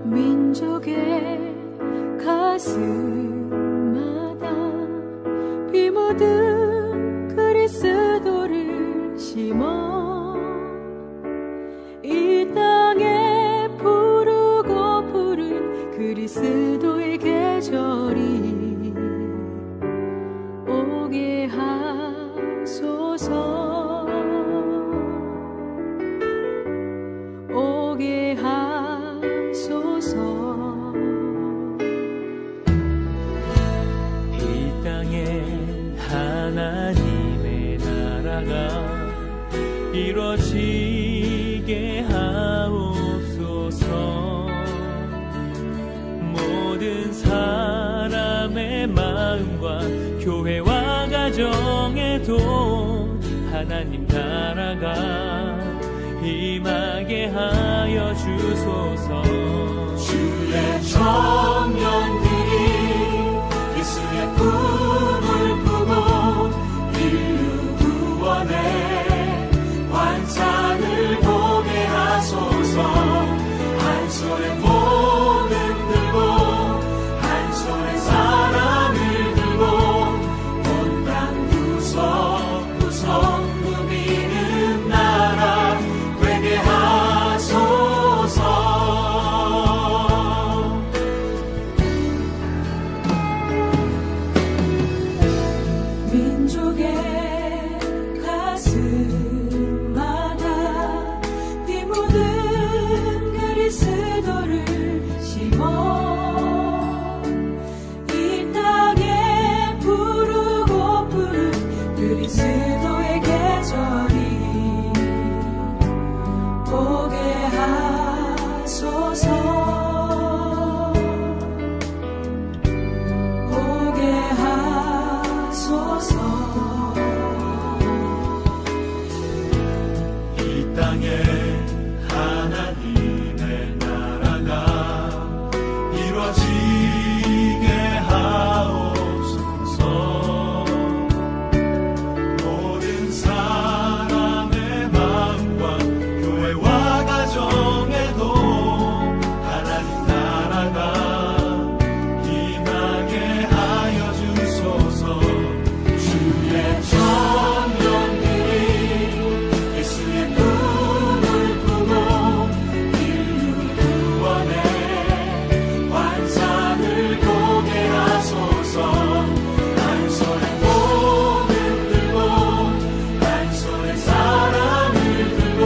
민족의 가슴마다 비 묻은 그리스도를 심어 이 땅에 부르고 부른 그리스도의 계절이 오게 하소서. 오게 하소서. 이 땅에 하나님의 나라가 이루어지게 하옵소서. 모든 사람의 마음과 교회와 가정에도 하나님 나라가 임하게 하여 주소서. 주의 청년들이 예수의 꿈을 꾸고 인류 구원의 환상을 보게 하소서. 한 손에 손을 들고 한 손에 사랑을 들고 온 땅 구석구석 누비는 나라 되게 하소서. 민족의 가슴마다 비 묻은 그리스도를 심어 이 땅에 부르고 부른 그리스도의 계절이 오게 하소서. 오게 하소서. 이 땅에 하나님의 나라가 이루어지게 하옵소서. 모든 사람의 마음과 교회와 가정에도 하나님 나라가 임하게 하여 주소서. 주의 청년들이 예수의 꿈을 꾸고 인류 구원의 환상을 보게 하소서. 한 손에 손을 들고 한 손에 사랑을 들고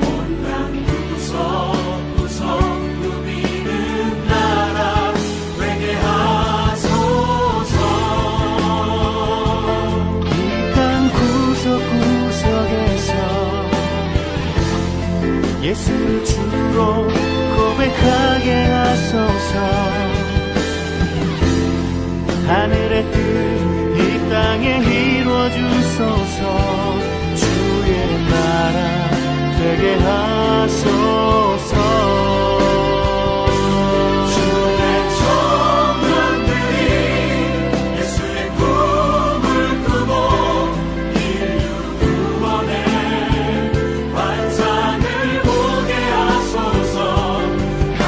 온 땅 구석구석 누비는 나라 되게 하소서. 이 땅 구석구석에서 예수를 주로 고백하게 하소서. 하늘의 뜻 이 땅에 이루어 주소서. 주의 나라 되게 하소서. 주의 청년들이 예수의 꿈을 꾸고 인류 구원의 환상을 보게 하소서. 한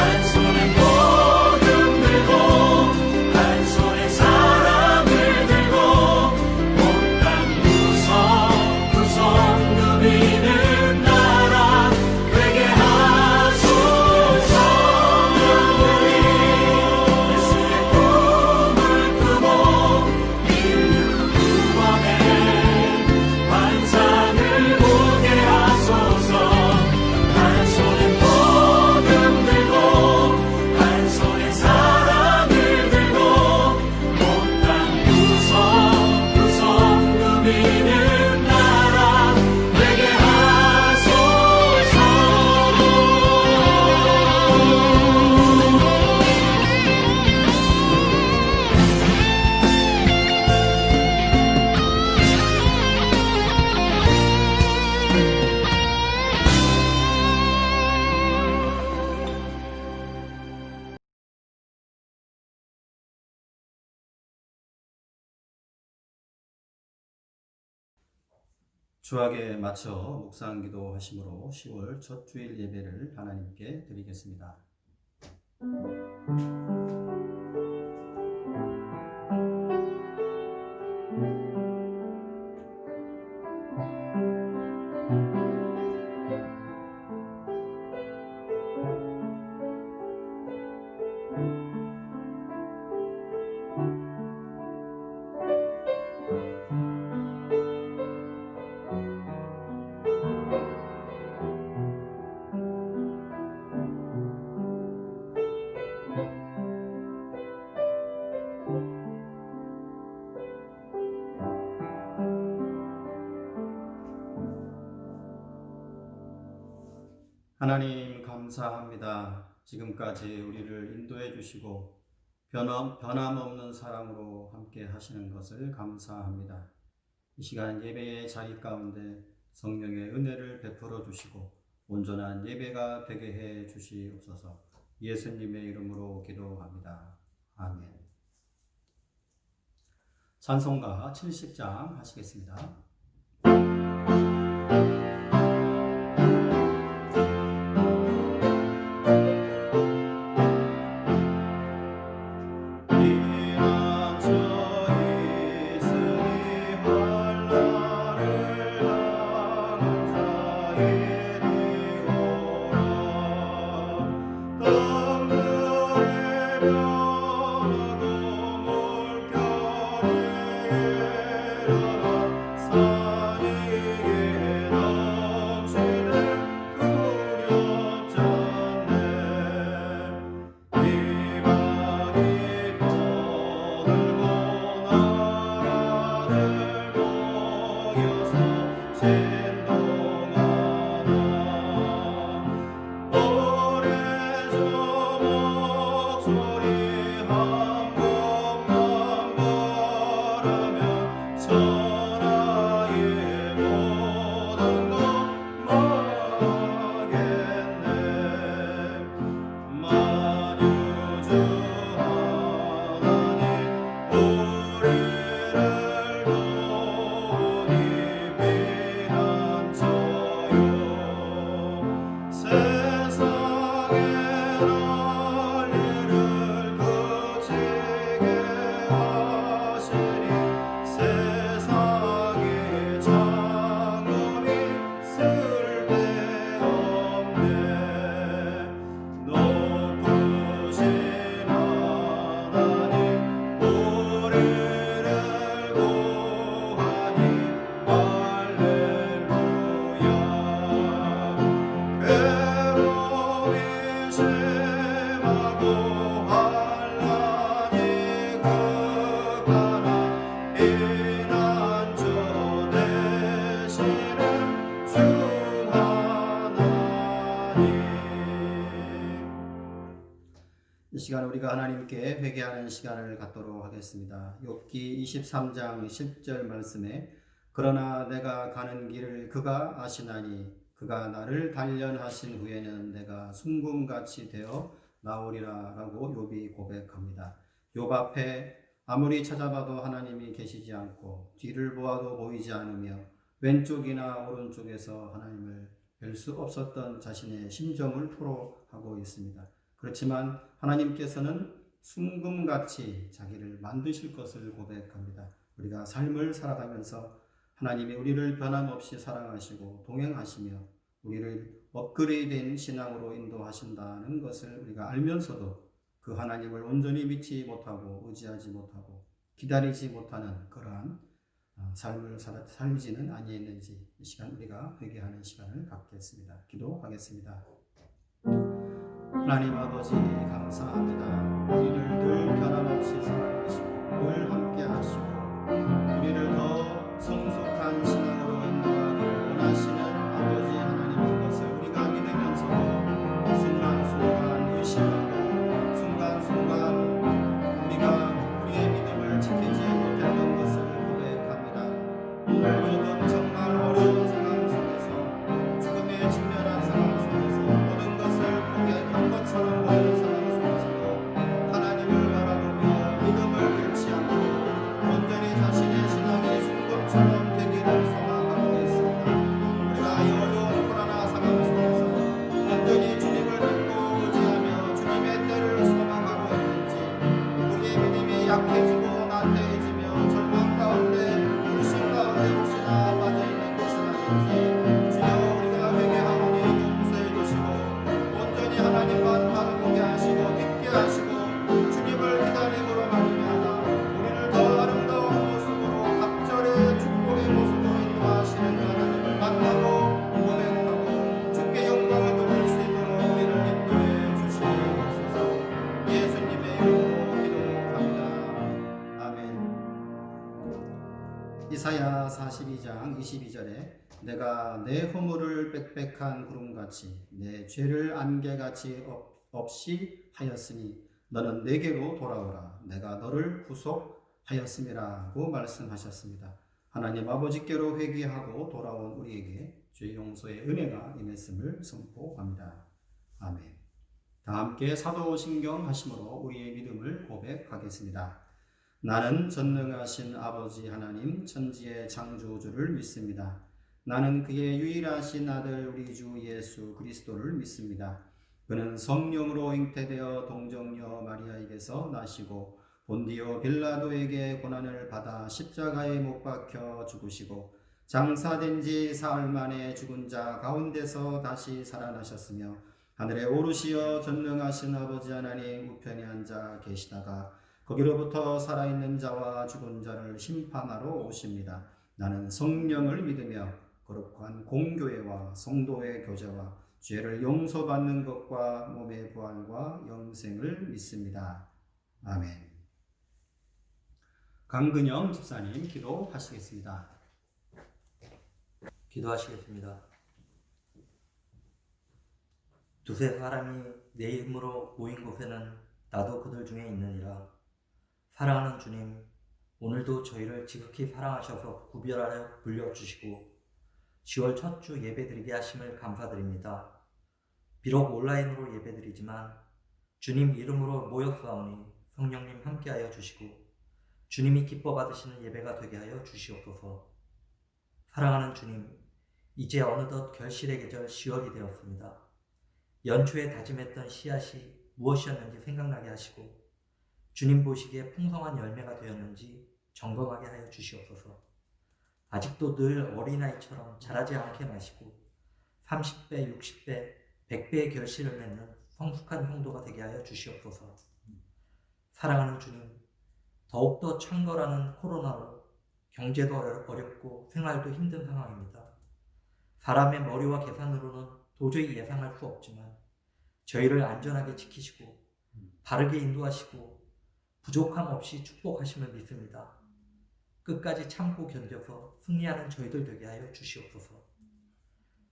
주학에 맞춰 묵상 기도하심으로 10월 첫 주일 예배를 하나님께 드리겠습니다. 하나님 감사합니다. 지금까지 우리를 인도해 주시고 변함없는 사랑으로 함께 하시는 것을 감사합니다. 이 시간 예배의 자리 가운데 성령의 은혜를 베풀어 주시고 온전한 예배가 되게 해 주시옵소서. 예수님의 이름으로 기도합니다. 아멘. 찬송가 70장 하시겠습니다. 이 시간 우리가 하나님께 회개하는 시간을 갖도록 하겠습니다. 욥기 23장 10절 말씀에 그러나 내가 가는 길을 그가 아시나니 그가 나를 단련하신 후에는 내가 순금같이 되어 나오리라 라고 욥이 고백합니다. 욥 앞에 아무리 찾아봐도 하나님이 계시지 않고 뒤를 보아도 보이지 않으며 왼쪽이나 오른쪽에서 하나님을 뵐 수 없었던 자신의 심정을 토로하고 있습니다. 그렇지만 하나님께서는 순금같이 자기를 만드실 것을 고백합니다. 우리가 삶을 살아가면서 하나님이 우리를 변함없이 사랑하시고 동행하시며 우리를 업그레이드된 신앙으로 인도하신다는 것을 우리가 알면서도 그 하나님을 온전히 믿지 못하고 의지하지 못하고 기다리지 못하는 그러한 삶을 살지는 아니했는지 이 시간 우리가 회개하는 시간을 갖겠습니다. 기도하겠습니다. 하나님 아버지 감사합니다. 우리를 늘 변함없이 사랑하시고 늘 함께 하시고 우리를 더 성숙한 신앙으로 인도하기를 원하시는 아버지 하나님인 것을 우리가 믿으면서도 순간순간 의심하고 순간순간 우리가 우리의 믿음을 지키지 못했던 것을 고백합니다. 오늘 욥은 정말 어려운 상황 속에서 죽음에 직면한 상황 속에서 모든 것을 포기한 것처럼 보이는 상황 속에서도 하나님을 바라보며 믿음을 잃지 않고 온전히 자신의 신앙이 순금처럼 되기를 소망하고 있습니다. 이사야 42장 22절에 내가 내 허물을 빽빽한 구름같이 내 죄를 안개같이 없이 하였으니 너는 내게로 돌아오라. 내가 너를 구속하였음이라고 말씀하셨습니다. 하나님 아버지께로 회개하고 돌아온 우리에게 죄 용서의 은혜가 임했음을 선포합니다. 아멘. 다 함께 사도신경 하심으로 우리의 믿음을 고백하겠습니다. 나는 전능하신 아버지 하나님 천지의 창조주를 믿습니다. 나는 그의 유일하신 아들 우리 주 예수 그리스도를 믿습니다. 그는 성령으로 잉태되어 동정녀 마리아에게서 나시고 본디오 빌라도에게 고난을 받아 십자가에 못 박혀 죽으시고 장사된 지 사흘 만에 죽은 자 가운데서 다시 살아나셨으며 하늘에 오르시어 전능하신 아버지 하나님 우편에 앉아 계시다가 거기로부터 살아있는 자와 죽은 자를 심판하러 오십니다. 나는 성령을 믿으며 거룩한 공교회와 성도의 교제와 죄를 용서받는 것과 몸의 부활과 영생을 믿습니다. 아멘. 강근영 집사님 기도하시겠습니다. 기도하시겠습니다. 두세 사람이 내 이름으로 모인 곳에는 나도 그들 중에 있느니라. 사랑하는 주님, 오늘도 저희를 지극히 사랑하셔서 구별하여 불려주시고 10월 첫 주 예배드리게 하심을 감사드립니다. 비록 온라인으로 예배드리지만 주님 이름으로 모였사오니 성령님 함께하여 주시고 주님이 기뻐 받으시는 예배가 되게 하여 주시옵소서. 사랑하는 주님, 이제 어느덧 결실의 계절 10월이 되었습니다. 연초에 다짐했던 씨앗이 무엇이었는지 생각나게 하시고 주님 보시기에 풍성한 열매가 되었는지 점검하게 하여 주시옵소서. 아직도 늘 어린아이처럼 자라지 않게 마시고 30배, 60배, 100배의 결실을 맺는 성숙한 성도가 되게 하여 주시옵소서. 사랑하는 주님, 더욱더 창궐하는 코로나로 경제도 어렵고 생활도 힘든 상황입니다. 사람의 머리와 계산으로는 도저히 예상할 수 없지만 저희를 안전하게 지키시고 바르게 인도하시고 부족함 없이 축복하심을 믿습니다. 끝까지 참고 견뎌서 승리하는 저희들 되게 하여 주시옵소서.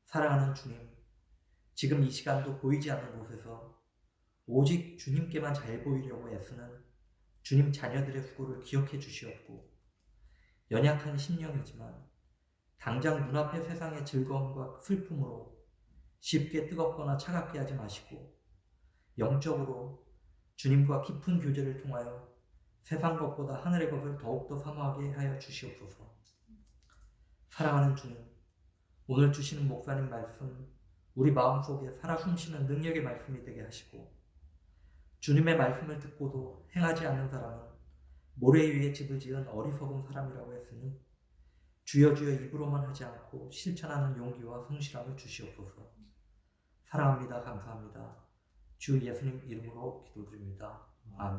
사랑하는 주님, 지금 이 시간도 보이지 않는 곳에서 오직 주님께만 잘 보이려고 애쓰는 주님 자녀들의 수고를 기억해 주시옵고 연약한 심령이지만 당장 눈앞의 세상의 즐거움과 슬픔으로 쉽게 뜨겁거나 차갑게 하지 마시고 영적으로 주님과 깊은 교제를 통하여 세상 것보다 하늘의 것을 더욱더 사모하게 하여 주시옵소서. 사랑하는 주님, 오늘 주시는 목사님 말씀 우리 마음속에 살아 숨쉬는 능력의 말씀이 되게 하시고 주님의 말씀을 듣고도 행하지 않는 사람은 모래 위에 집을 지은 어리석은 사람이라고 했으니 주여 주여 입으로만 하지 않고 실천하는 용기와 성실함을 주시옵소서. 사랑합니다. 감사합니다. 주 예수님 이름으로 기도드립니다. 아멘.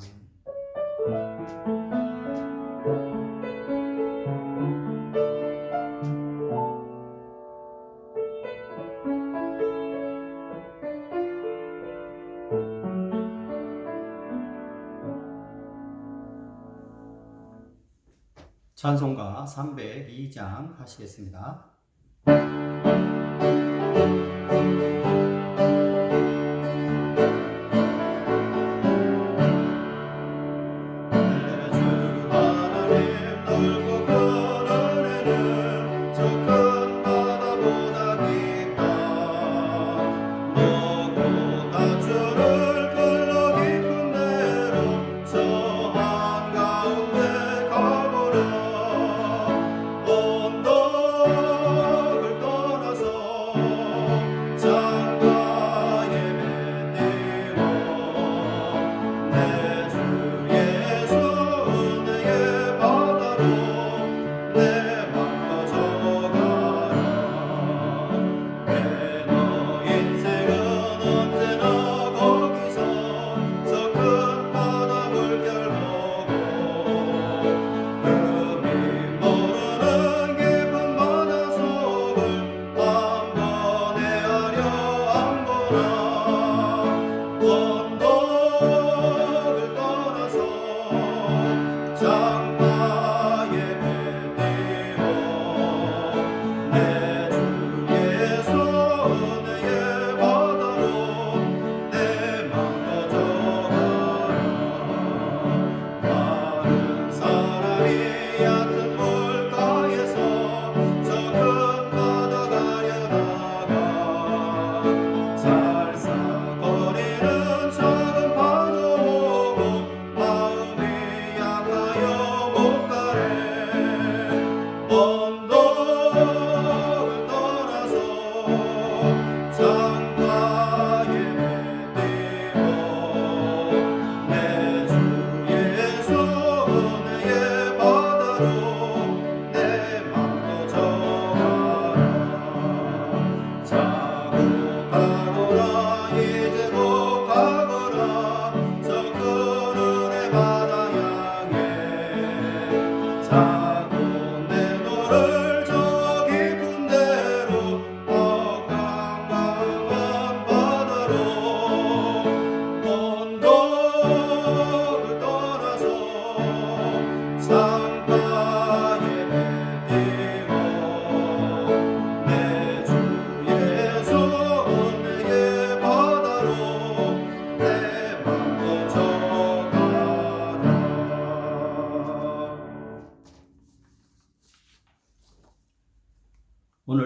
찬송가 302장 하시겠습니다. 온도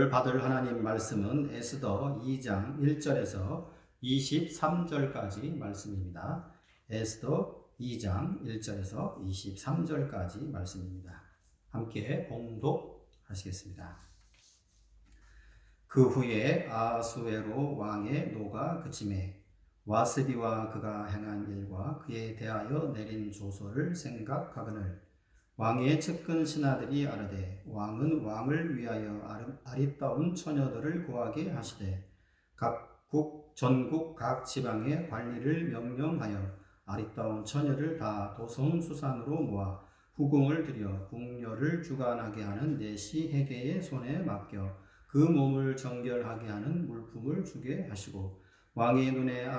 오늘 받을 하나님 말씀은 에스더 2장 1절에서 23절까지 말씀입니다. 에스더 2장 1절에서 23절까지 말씀입니다. 함께 봉독하시겠습니다. 그 후에 아하수에로 왕의 노가 그치매 와스디와 그가 행한 일과 그에 대하여 내린 조서를 생각하거늘 왕의 측근 신하들이 아르되 왕은 왕을 위하여 아리따운 처녀들을 구하게 하시되 전국 각 지방의 관리를 명령하여 아리따운 처녀를 다 도성수산으로 모아 후궁을 들여 궁녀를 주관하게 하는 내시 해계의 손에 맡겨 그 몸을 정결하게 하는 물품을 주게 하시고 왕의 눈에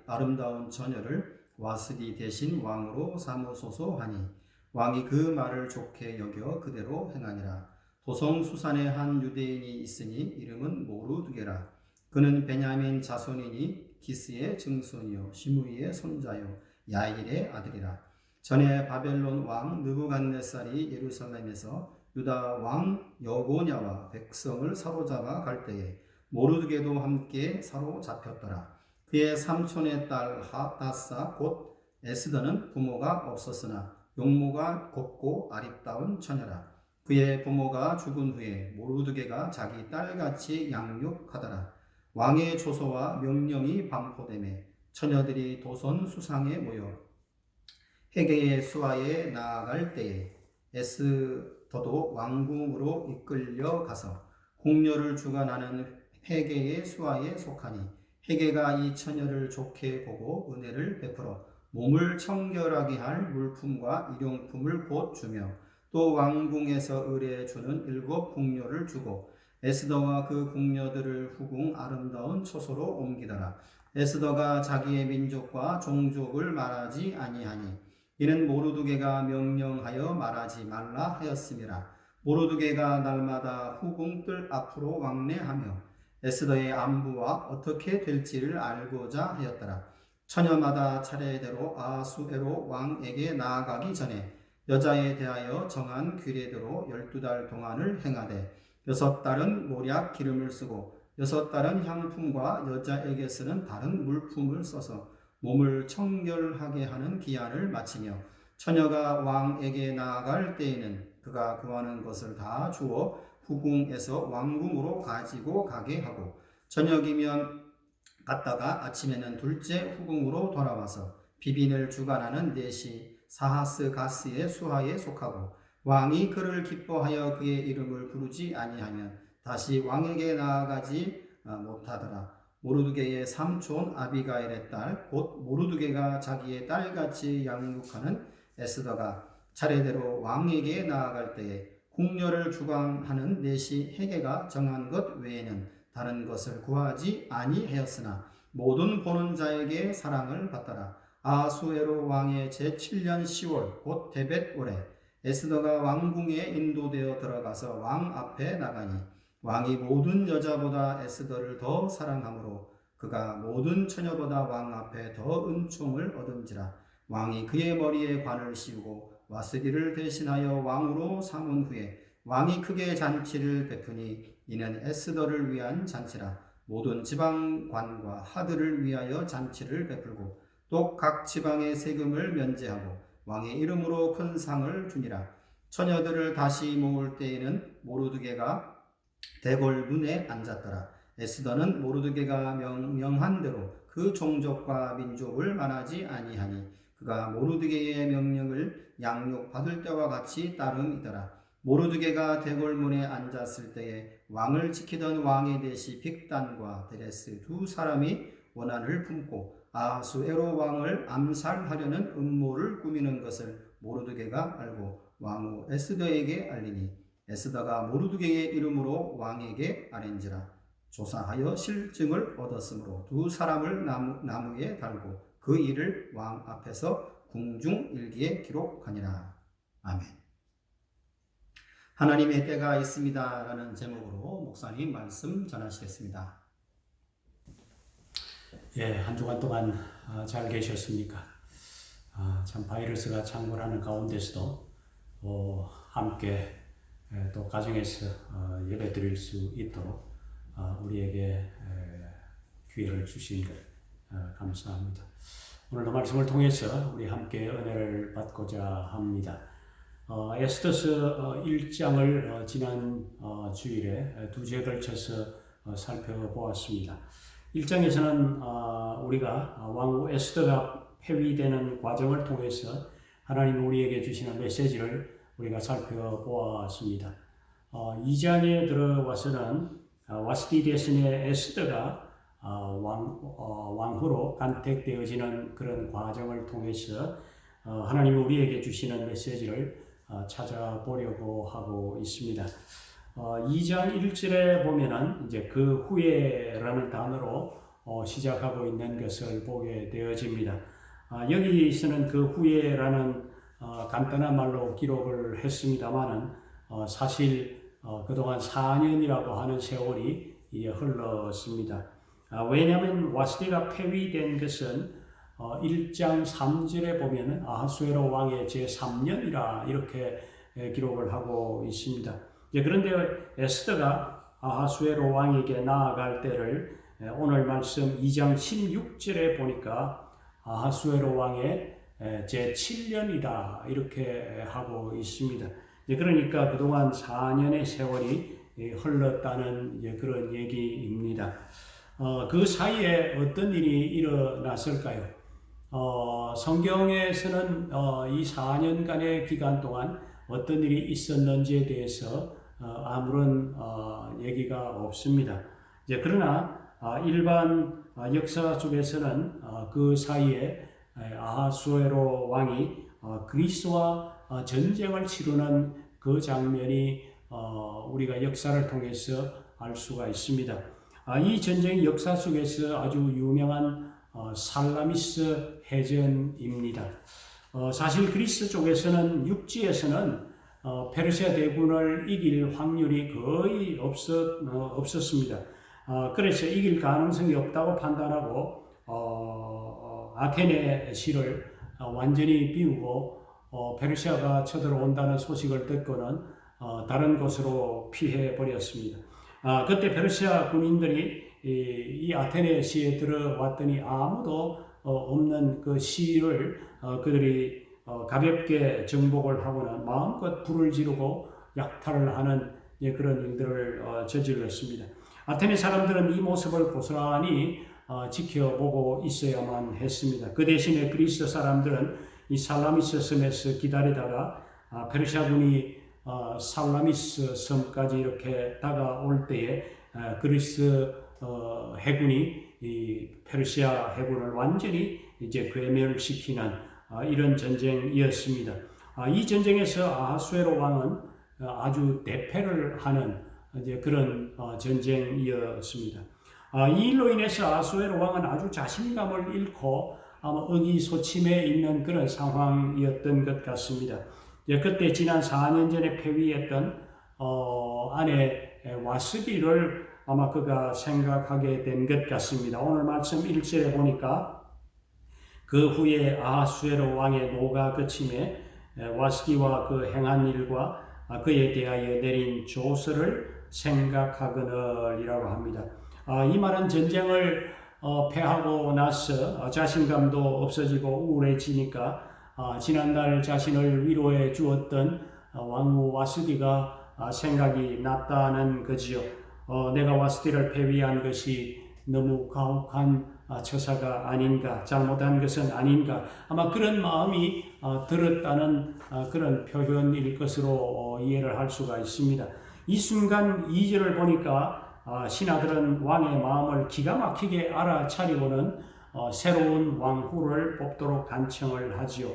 아름다운 처녀를 와스디 대신 왕으로 삼으소서 하니 왕이 그 말을 좋게 여겨 그대로 행하니라. 도성수산에 한 유대인이 있으니 이름은 모르드게라. 그는 베냐민 자손이니 기스의 증손이요 시므이의 손자요 야일의 아들이라. 전에 바벨론 왕 느부갓네살이 예루살렘에서 유다 왕 여고냐와 백성을 사로잡아 갈 때에 모르드게도 함께 사로잡혔더라. 그의 삼촌의 딸 하다사 곧 에스더는 부모가 없었으나 용모가 곱고 아리따운 처녀라. 그의 부모가 죽은 후에 모르드게가 자기 딸같이 양육하더라. 왕의 조서와 명령이 반포되매 처녀들이 도선 수상에 모여 해계의 수하에 나아갈 때에 에스더도 왕궁으로 이끌려 가서 궁녀를 주관하는 해계의 수하에 속하니 해계가 이 처녀를 좋게 보고 은혜를 베풀어 몸을 청결하게 할 물품과 일용품을 곧 주며 또 왕궁에서 의뢰해 주는 7 궁녀를 주고 에스더와 그 궁녀들을 후궁 아름다운 처소로 옮기더라. 에스더가 자기의 민족과 종족을 말하지 아니하니 이는 모르드게가 명령하여 말하지 말라 하였음이라. 모르드게가 날마다 후궁 뜰 앞으로 왕래하며 에스더의 안부와 어떻게 될지를 알고자 하였더라. 처녀마다 차례대로 아하수에로 왕에게 나아가기 전에 여자에 대하여 정한 규례대로 12달 동안을 행하되 6달은 모략 기름을 쓰고 6달은 향품과 여자에게 쓰는 다른 물품을 써서 몸을 청결하게 하는 기한을 마치며 처녀가 왕에게 나아갈 때에는 그가 구하는 것을 다 주어 후궁에서 왕궁으로 가지고 가게 하고 저녁이면 갔다가 아침에는 둘째 후궁으로 돌아와서 비빈을 주관하는 내시 사하스 가스의 수하에 속하고 왕이 그를 기뻐하여 그의 이름을 부르지 아니하면 다시 왕에게 나아가지 못하더라. 모르드게의 삼촌 아비가일의 딸 곧 모르드게가 자기의 딸같이 양육하는 에스더가 차례대로 왕에게 나아갈 때에 궁녀를 주관하는 내시 해계가 정한 것 외에는 다른 것을 구하지 아니하였으나 모든 보는 자에게 사랑을 받더라. 아하수에로 왕의 제7년 10월 곧 데벳올에 에스더가 왕궁에 인도되어 들어가서 왕 앞에 나가니 왕이 모든 여자보다 에스더를 더 사랑하므로 그가 모든 처녀보다 왕 앞에 더 은총을 얻은지라. 왕이 그의 머리에 관을 씌우고 와스디를 대신하여 왕으로 삼은 후에 왕이 크게 잔치를 베푸니 이는 에스더를 위한 잔치라. 모든 지방관과 하들을 위하여 잔치를 베풀고 또 각 지방의 세금을 면제하고 왕의 이름으로 큰 상을 주니라. 처녀들을 다시 모을 때에는 모르드게가 대궐 문에 앉았더라. 에스더는 모르드게가 명한 대로 그 종족과 민족을 말하지 아니하니 그가 모르드게의 명령을 양육받을 때와 같이 따름이더라. 모르드게가 대궐문에 앉았을 때에 왕을 지키던 왕의 대시 빅단과 데레스 2 사람이 원한을 품고 아하수에로 왕을 암살하려는 음모를 꾸미는 것을 모르드게가 알고 왕후 에스더에게 알리니 에스더가 모르드게의 이름으로 왕에게 아랜지라. 조사하여 실증을 얻었으므로 2 사람을 나무에 달고 그 일을 왕 앞에서 궁중일기에 기록하니라. 아멘. 하나님의 때가 있습니다 라는 제목으로 목사님 말씀 전하시겠습니다. 예, 한 주간 동안 잘 계셨습니까? 참 바이러스가 창궐하는 가운데서도 함께 또 가정에서 예배 드릴 수 있도록 우리에게 기회를 주신 것 감사합니다. 오늘도 말씀을 통해서 우리 함께 은혜를 받고자 합니다. 에스더서 1장을 지난 주일에 두 주에 걸쳐서 살펴보았습니다. 1장에서는 우리가 왕후 에스더가 폐위되는 과정을 통해서 하나님 우리에게 주시는 메시지를 우리가 살펴보았습니다. 2장에 들어와서는 와스디 대신에 에스더가 왕후로 간택되어지는 그런 과정을 통해서 하나님이 우리에게 주시는 메시지를 찾아보려고 하고 있습니다. 2장 1절에 보면은 이제 그 후에라는 단어로 시작하고 있는 것을 보게 되어집니다. 여기서는 그 후에라는 간단한 말로 기록을 했습니다만은 사실 그동안 4년이라고 하는 세월이 흘렀습니다. 왜냐하면 와스디가 폐위된 것은 1장 3절에 보면은 아하수에로 왕의 제3년이라 이렇게 기록을 하고 있습니다. 그런데 에스더가 아하수에로 왕에게 나아갈 때를 오늘 말씀 2장 16절에 보니까 아하수에로 왕의 제7년이다 이렇게 하고 있습니다. 그러니까 그동안 4년의 세월이 흘렀다는 그런 얘기입니다. 그 사이에 어떤 일이 일어났을까요? 성경에서는 이 4년간의 기간 동안 어떤 일이 있었는지에 대해서 아무런 얘기가 없습니다. 그러나 일반 역사 속에서는 그 사이에 아하수에로 왕이 그리스와 전쟁을 치르는 그 장면이 우리가 역사를 통해서 알 수가 있습니다. 이 전쟁의 역사 속에서 아주 유명한 살라미스 해전입니다. 사실 그리스 쪽에서는 육지에서는 페르시아 대군을 이길 확률이 거의 없었습니다. 그래서 이길 가능성이 없다고 판단하고 아테네 시를 완전히 비우고 페르시아가 쳐들어온다는 소식을 듣고는 다른 곳으로 피해 버렸습니다. 그때 페르시아 군인들이 이 아테네 시에 들어왔더니 아무도 없는 그 시를 그들이 가볍게 정복을 하거나 마음껏 불을 지르고 약탈을 하는 그런 일들을 저질렀습니다. 아테네 사람들은 이 모습을 고스란히 지켜보고 있어야만 했습니다. 그 대신에 그리스 사람들은 이 살라미스 섬에서 기다리다가 페르시아군이 살라미스 섬까지 이렇게 다가올 때에 그리스 해군이 이 페르시아 해군을 완전히 이제 괴멸시키는 이런 전쟁이었습니다. 이 전쟁에서 아하수에로 왕은 아주 대패를 하는 이제 그런 전쟁이었습니다. 이 일로 인해서 아하수에로 왕은 아주 자신감을 잃고 아마 의기소침해 있는 그런 상황이었던 것 같습니다. 그때 지난 4년 전에 폐위했던 아내 와스디를 아마 그가 생각하게 된 것 같습니다. 오늘 말씀 1절에 보니까 그 후에 아하수에로 왕의 노가 그침에 와스디와 그 행한 일과 그에 대하여 내린 조서를 생각하거늘이라고 합니다. 이 말은 전쟁을 패하고 나서 자신감도 없어지고 우울해지니까 지난날 자신을 위로해 주었던 왕후 와스디가 생각이 났다는 거지요. 내가 와스디를 폐위한 것이 너무 가혹한 처사가 아닌가, 잘못한 것은 아닌가, 아마 그런 마음이 들었다는 그런 표현일 것으로 이해를 할 수가 있습니다. 이 순간 2절을 보니까 신하들은 왕의 마음을 기가 막히게 알아차리고는 새로운 왕후를 뽑도록 간청을 하지요.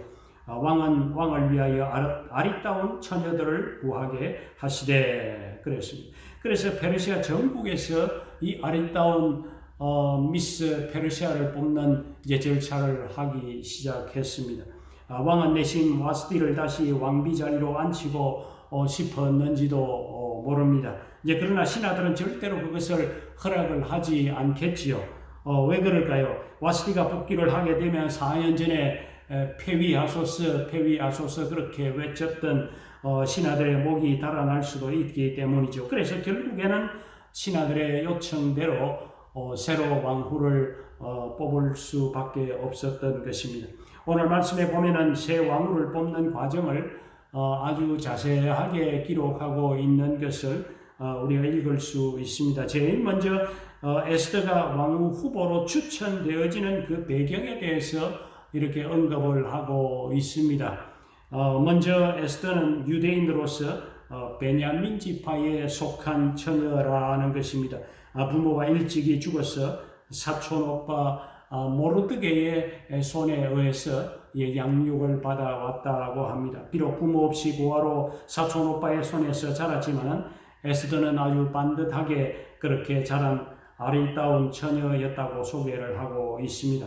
왕은 왕을 위하여 아리따운 처녀들을 구하게 하시되 그랬습니다. 그래서 페르시아 전국에서 이 아리따운 미스 페르시아를 뽑는 이제 절차를 하기 시작했습니다. 왕은 내심 와스디를 다시 왕비 자리로 앉히고 싶었는지도 모릅니다. 그러나 신하들은 절대로 그것을 허락을 하지 않겠지요. 왜 그럴까요? 와스디가 복귀를 하게 되면 4년 전에 폐위하소서 그렇게 외쳤던 신하들의 목이 달아날 수도 있기 때문이죠. 그래서 결국에는 신하들의 요청대로 새로 왕후를 뽑을 수밖에 없었던 것입니다. 오늘 말씀에 보면은 새 왕후를 뽑는 과정을 아주 자세하게 기록하고 있는 것을 우리가 읽을 수 있습니다. 제일 먼저 에스더가 왕후 후보로 추천되어지는 그 배경에 대해서 이렇게 언급을 하고 있습니다. 먼저 에스더는 유대인으로서 베냐민 지파에 속한 처녀라는 것입니다. 부모가 일찍이 죽어서 사촌 오빠 모르드게의 손에 의해서 양육을 받아왔다고 합니다. 비록 부모 없이 고아로 사촌 오빠의 손에서 자랐지만 에스더는 아주 반듯하게 그렇게 자란 아리따운 처녀였다고 소개를 하고 있습니다.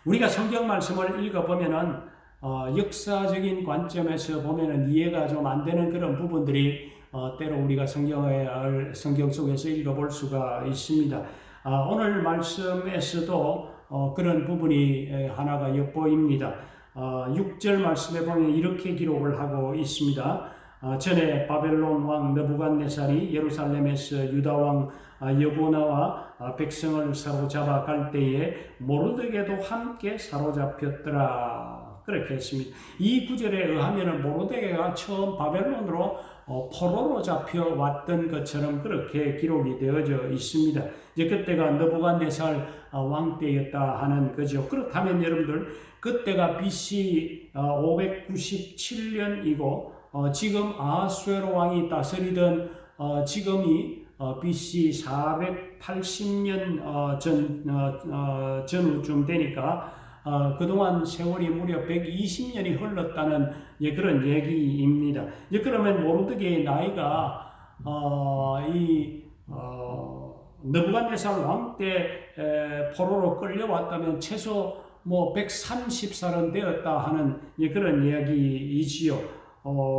우리가 성경 말씀을 읽어보면은 역사적인 관점에서 보면은 이해가 좀 안 되는 그런 부분들이 때로 우리가 성경 속에서 읽어볼 수가 있습니다. 오늘 말씀에서도 그런 부분이 하나가 엿보입니다. 6절 말씀에 보면 이렇게 기록을 하고 있습니다. 전에 바벨론 왕 느부갓네살이 예루살렘에서 유다 왕 여고나와 백성을 사로잡아 갈 때에 모르드게도 함께 사로잡혔더라. 그렇게 했습니다. 이 구절에 의하면 모르드게가 처음 바벨론으로 포로로 잡혀왔던 것처럼 그렇게 기록이 되어져 있습니다. 이제 그때가 느부갓네살 왕 때였다 하는 거죠. 그렇다면 여러분들 그때가 BC 597년이고 지금 아하수에로 왕이 다스리던 지금이 BC 480년 전후쯤 되니까 그동안 세월이 무려 120년이 흘렀다는 그런 얘기입니다. 그러면 모르드게의 나이가 느부갓네살 왕 때 포로로 끌려왔다면 최소 130살은 되었다 하는 그런 이야기이지요.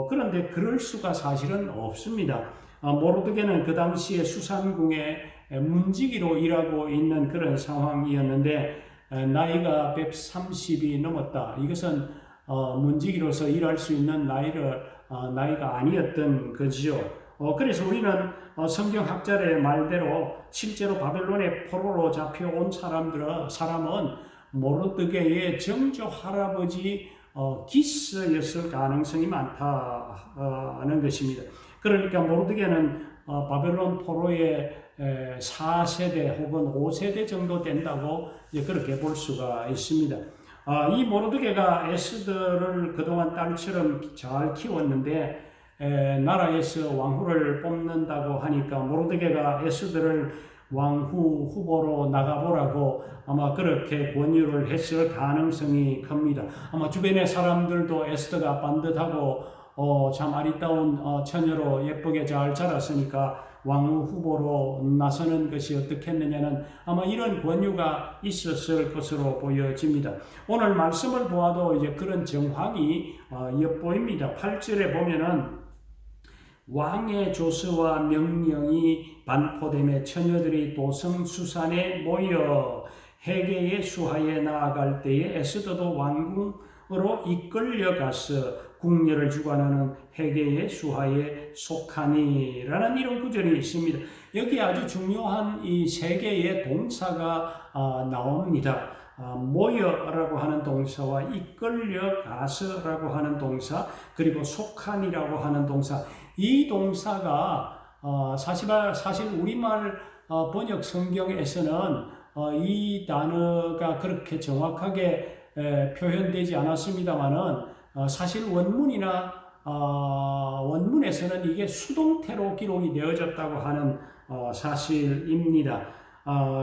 그런데 그럴 수가 사실은 없습니다. 모르드게는 그 당시에 수산궁의 문지기로 일하고 있는 그런 상황이었는데 나이가 130이 넘었다. 이것은 문지기로서 일할 수 있는 나이가 아니었던 거지요. 그래서 우리는 성경학자의 말대로 실제로 바벨론의 포로로 잡혀온 사람은 모르드게의 정조 할아버지 기스였을 가능성이 많다는 것입니다. 그러니까 모르드게는 바벨론 포로의 4세대 혹은 5세대 정도 된다고 그렇게 볼 수가 있습니다. 이 모르드게가 에스더를 그동안 딸처럼 잘 키웠는데 나라에서 왕후를 뽑는다고 하니까 모르드게가 에스더를 왕후 후보로 나가보라고 아마 그렇게 권유를 했을 가능성이 큽니다. 아마 주변의 사람들도 에스더가 반듯하고 참 아리따운 처녀로 예쁘게 잘 자랐으니까 왕후 후보로 나서는 것이 어떻겠느냐는 아마 이런 권유가 있었을 것으로 보여집니다. 오늘 말씀을 보아도 이제 그런 정황이 엿보입니다. 8절에 보면은 왕의 조서와 명령이 반포됨에 처녀들이 도성수산에 모여 헤게의 수하에 나아갈 때에 에스더도 왕궁으로 이끌려가서 궁녀를 주관하는 헤게의 수하에 속하니라는 이런 구절이 있습니다. 여기 아주 중요한 이 세 개의 동사가 나옵니다. 모여라고 하는 동사와 이끌려가서라고 하는 동사, 그리고 속하니라고 하는 동사. 이 동사가 사실 우리말 번역 성경에서는 이 단어가 그렇게 정확하게 표현되지 않았습니다만은 사실 원문에서는 이게 수동태로 기록이 되어졌다고 하는 사실입니다.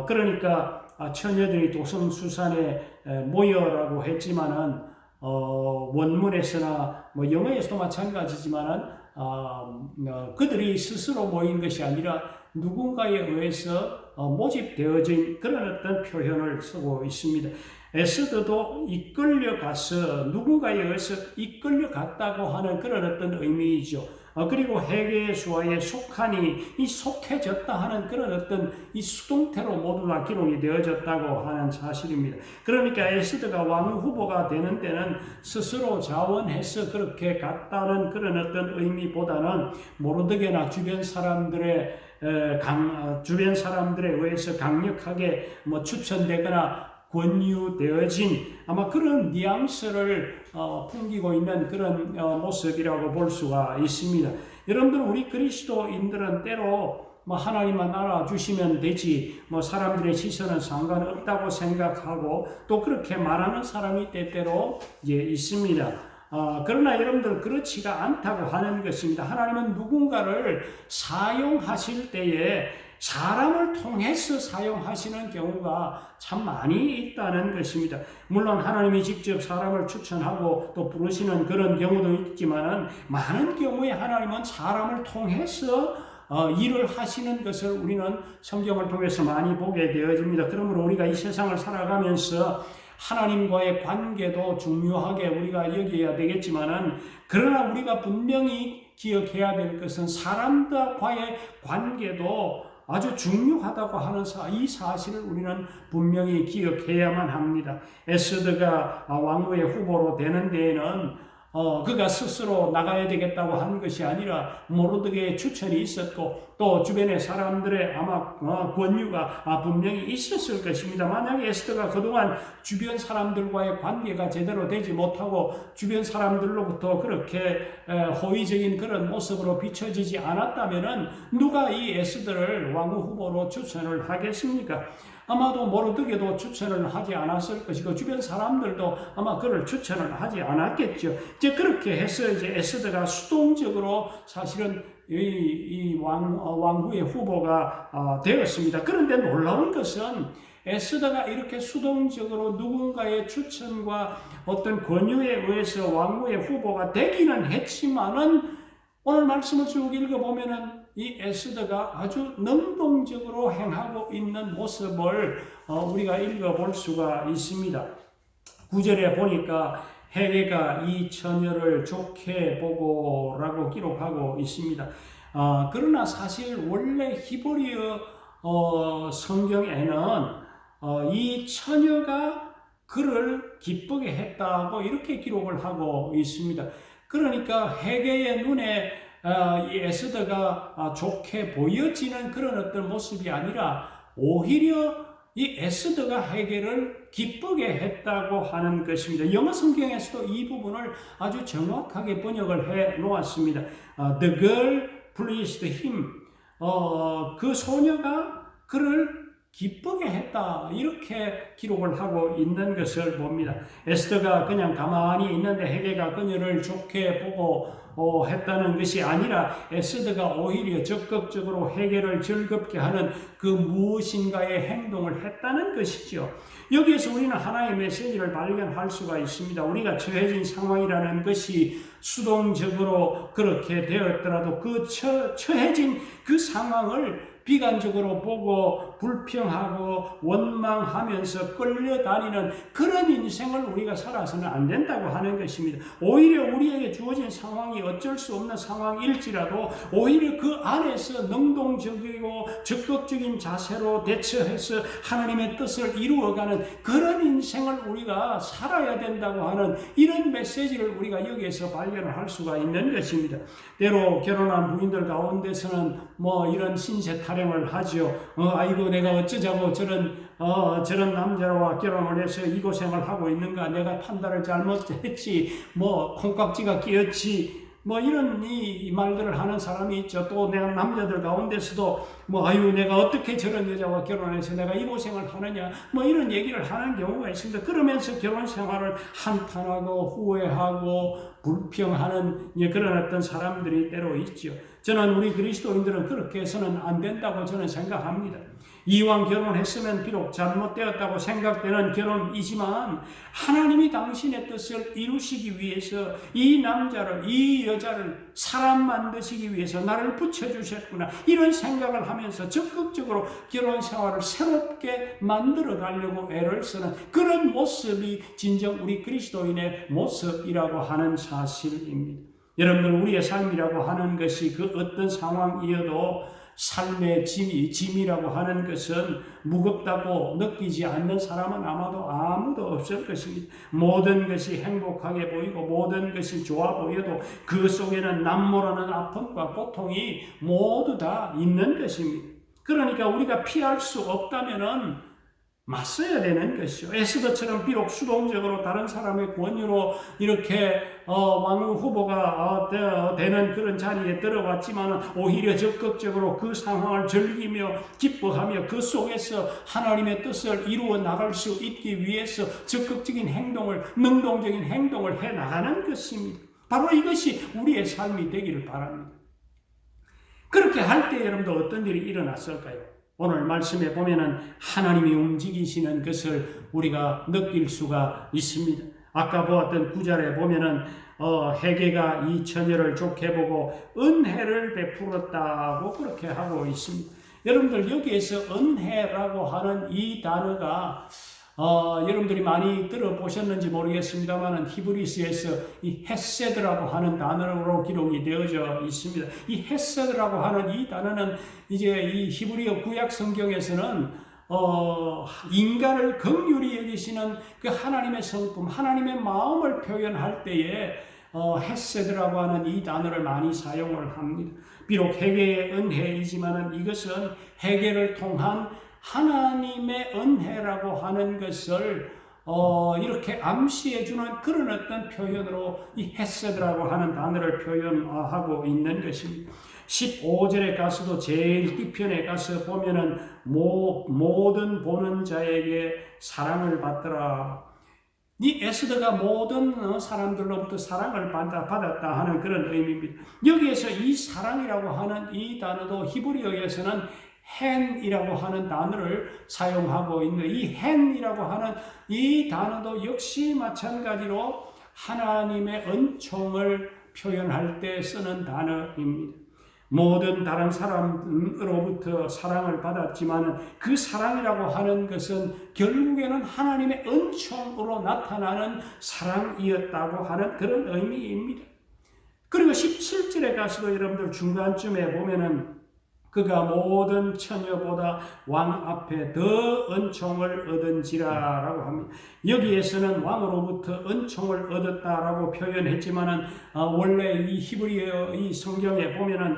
그러니까 처녀들이 도성수산에 모여라고 했지만은 원문에서나 영어에서도 마찬가지지만은 그들이 스스로 모인 것이 아니라 누군가에 의해서 모집되어진 그런 어떤 표현을 쓰고 있습니다. 에스더도 이끌려가서 누군가에 의해서 이끌려갔다고 하는 그런 어떤 의미이죠. 그리고 헤게의 수하에 속하니 이 속해졌다 하는 그런 어떤 이 수동태로 모두 다 기록이 되어졌다고 하는 사실입니다. 그러니까 에스더가 왕 후보가 되는 때는 스스로 자원해서 그렇게 갔다는 그런 어떤 의미보다는 모르드게나 주변 사람들에 의해서 강력하게 추천되거나 권유되어진 아마 그런 뉘앙스를 풍기고 있는 그런 모습이라고 볼 수가 있습니다. 여러분들, 우리 그리스도인들은 때로 하나님만 알아주시면 되지 사람들의 시선은 상관없다고 생각하고 또 그렇게 말하는 사람이 때때로 있습니다. 그러나 여러분들, 그렇지가 않다고 하는 것입니다. 하나님은 누군가를 사용하실 때에 사람을 통해서 사용하시는 경우가 참 많이 있다는 것입니다. 물론 하나님이 직접 사람을 추천하고 또 부르시는 그런 경우도 있지만은 많은 경우에 하나님은 사람을 통해서 일을 하시는 것을 우리는 성경을 통해서 많이 보게 되어집니다. 그러므로 우리가 이 세상을 살아가면서 하나님과의 관계도 중요하게 우리가 여겨야 되겠지만은, 그러나 우리가 분명히 기억해야 될 것은 사람과의 관계도 아주 중요하다고 하는 이 사실을 우리는 분명히 기억해야만 합니다. 에스더가 왕후의 후보로 되는 데에는 그가 스스로 나가야 되겠다고 하는 것이 아니라 모르드게의 추천이 있었고 또 주변의 사람들의 아마 권유가 분명히 있었을 것입니다. 만약에 에스더가 그동안 주변 사람들과의 관계가 제대로 되지 못하고 주변 사람들로부터 그렇게 호의적인 그런 모습으로 비춰지지 않았다면은 누가 이 에스더를 왕후 후보로 추천을 하겠습니까? 아마도 모르드게도 추천을 하지 않았을 것이고 주변 사람들도 아마 그를 추천을 하지 않았겠죠. 이제 그렇게 해서 이제 에스더가 수동적으로 사실은 이 왕후의 후보가 되었습니다. 그런데 놀라운 것은 에스더가 이렇게 수동적으로 누군가의 추천과 어떤 권유에 의해서 왕후의 후보가 되기는 했지만은 오늘 말씀을 쭉 읽어보면은 이 에스더가 아주 능동적으로 행하고 있는 모습을 우리가 읽어볼 수가 있습니다. 9절에 보니까 헤게가 이 처녀를 좋게 보고라고 기록하고 있습니다. 그러나 사실 원래 히브리어 성경에는 이 처녀가 그를 기쁘게 했다고 이렇게 기록을 하고 있습니다. 그러니까 헤게의 눈에 이 에스더가 좋게 보여지는 그런 어떤 모습이 아니라 오히려 이 에스더가 헤게를 기쁘게 했다고 하는 것입니다. 영어 성경에서도 이 부분을 아주 정확하게 번역을 해 놓았습니다. The girl pleased him. 그 소녀가 그를 기쁘게 했다, 이렇게 기록을 하고 있는 것을 봅니다. 에스더가 그냥 가만히 있는데 헤게가 그녀를 좋게 보고 했다는 것이 아니라 에스더가 오히려 적극적으로 헤게를 즐겁게 하는 그 무엇인가의 행동을 했다는 것이죠. 여기에서 우리는 하나의 메시지를 발견할 수가 있습니다. 우리가 처해진 상황이라는 것이 수동적으로 그렇게 되었더라도 그 처해진 그 상황을 비관적으로 보고 불평하고 원망하면서 끌려다니는 그런 인생을 우리가 살아서는 안 된다고 하는 것입니다. 오히려 우리에게 주어진 상황이 어쩔 수 없는 상황일지라도 오히려 그 안에서 능동적이고 적극적인 자세로 대처해서 하나님의 뜻을 이루어가는 그런 인생을 우리가 살아야 된다고 하는 이런 메시지를 우리가 여기에서 발견을 할 수가 있는 것입니다. 때로 결혼한 부인들 가운데서는 이런 신세 타령을 하죠. 아이고 내가 어쩌자고 저런 남자와 결혼을 해서 이 고생을 하고 있는가, 내가 판단을 잘못했지, 콩깍지가 끼었지, 이런 이 말들을 하는 사람이 있죠. 또 내가 남자들 가운데서도 아유 내가 어떻게 저런 여자와 결혼해서 내가 이 고생을 하느냐, 이런 얘기를 하는 경우가 있습니다. 그러면서 결혼 생활을 한탄하고 후회하고 불평하는 그런 어떤 사람들이 때로 있죠. 저는 우리 그리스도인들은 그렇게 해서는 안 된다고 저는 생각합니다. 이왕 결혼했으면 비록 잘못되었다고 생각되는 결혼이지만 하나님이 당신의 뜻을 이루시기 위해서 이 남자를, 이 여자를 사람 만드시기 위해서 나를 붙여주셨구나, 이런 생각을 하면서 적극적으로 결혼 생활을 새롭게 만들어 가려고 애를 쓰는 그런 모습이 진정 우리 그리스도인의 모습이라고 하는 사실입니다. 여러분들, 우리의 삶이라고 하는 것이 그 어떤 상황이어도 삶의 짐이라고 하는 것은 무겁다고 느끼지 않는 사람은 아마도 아무도 없을 것입니다. 모든 것이 행복하게 보이고 모든 것이 좋아 보여도 그 속에는 남모르는 아픔과 고통이 모두 다 있는 것입니다. 그러니까 우리가 피할 수 없다면은 맞서야 되는 것이죠. 에스더처럼 비록 수동적으로 다른 사람의 권유로 이렇게 왕 후보가 되는 그런 자리에 들어왔지만 오히려 적극적으로 그 상황을 즐기며 기뻐하며 그 속에서 하나님의 뜻을 이루어 나갈 수 있기 위해서 적극적인 행동을, 능동적인 행동을 해 나가는 것입니다. 바로 이것이 우리의 삶이 되기를 바랍니다. 그렇게 할 때 여러분들 어떤 일이 일어났을까요? 오늘 말씀에 보면은 하나님이 움직이시는 것을 우리가 느낄 수가 있습니다. 아까 보았던 9절에 보면은 헤게가 이 처녀를 좋게 보고 은혜를 베풀었다고 그렇게 하고 있습니다. 여러분들, 여기에서 은혜라고 하는 이 단어가 여러분들이 많이 들어보셨는지 모르겠습니다만 히브리스에서 이 헤세드라고 하는 단어로 기록이 되어져 있습니다. 이 헤세드라고 하는 이 단어는 이제 이 히브리어 구약 성경에서는 인간을 긍휼히 여기시는 그 하나님의 성품, 하나님의 마음을 표현할 때에 헤세드라고 하는 이 단어를 많이 사용을 합니다. 비록 회개의 은혜이지만 이것은 회개를 통한 하나님의 은혜라고 하는 것을 이렇게 암시해주는 그런 어떤 표현으로 이 헤세드라고 하는 단어를 표현하고 있는 것입니다. 15절에 가서도 제일 뒤편에 가서 보면은 모든 보는 자에게 사랑을 받더라. 이 에스더가 모든 사람들로부터 사랑을 받았다 하는 그런 의미입니다. 여기에서 이 사랑이라고 하는 이 단어도 히브리어에서는 헨이라고 하는 단어를 사용하고 있는 이 헨이라고 하는 이 단어도 역시 마찬가지로 하나님의 은총을 표현할 때 쓰는 단어입니다. 모든 다른 사람으로부터 사랑을 받았지만 그 사랑이라고 하는 것은 결국에는 하나님의 은총으로 나타나는 사랑이었다고 하는 그런 의미입니다. 그리고 17절에 가서도 여러분들 중간쯤에 보면은 그가 모든 처녀보다 왕 앞에 더 은총을 얻은지라라고 합니다. 여기에서는 왕으로부터 은총을 얻었다라고 표현했지만은 원래 이 히브리어 이 성경에 보면은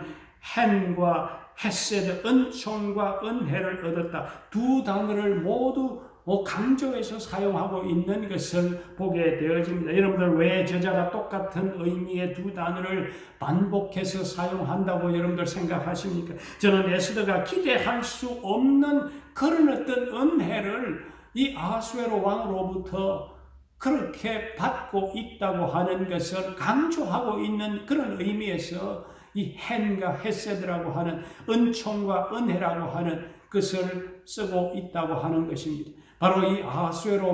헨과 헤세드, 은총과 은혜를 얻었다, 두 단어를 모두 강조해서 사용하고 있는 것을 보게 되어집니다. 여러분들, 왜 저자가 똑같은 의미의 두 단어를 반복해서 사용한다고 여러분들 생각하십니까? 저는 에스더가 기대할 수 없는 그런 어떤 은혜를 이 아하수에로 왕으로부터 그렇게 받고 있다고 하는 것을 강조하고 있는 그런 의미에서 이 헨과 헤세드라고 하는 은총과 은혜라고 하는 것을 쓰고 있다고 하는 것입니다. 바로 이 아하수에로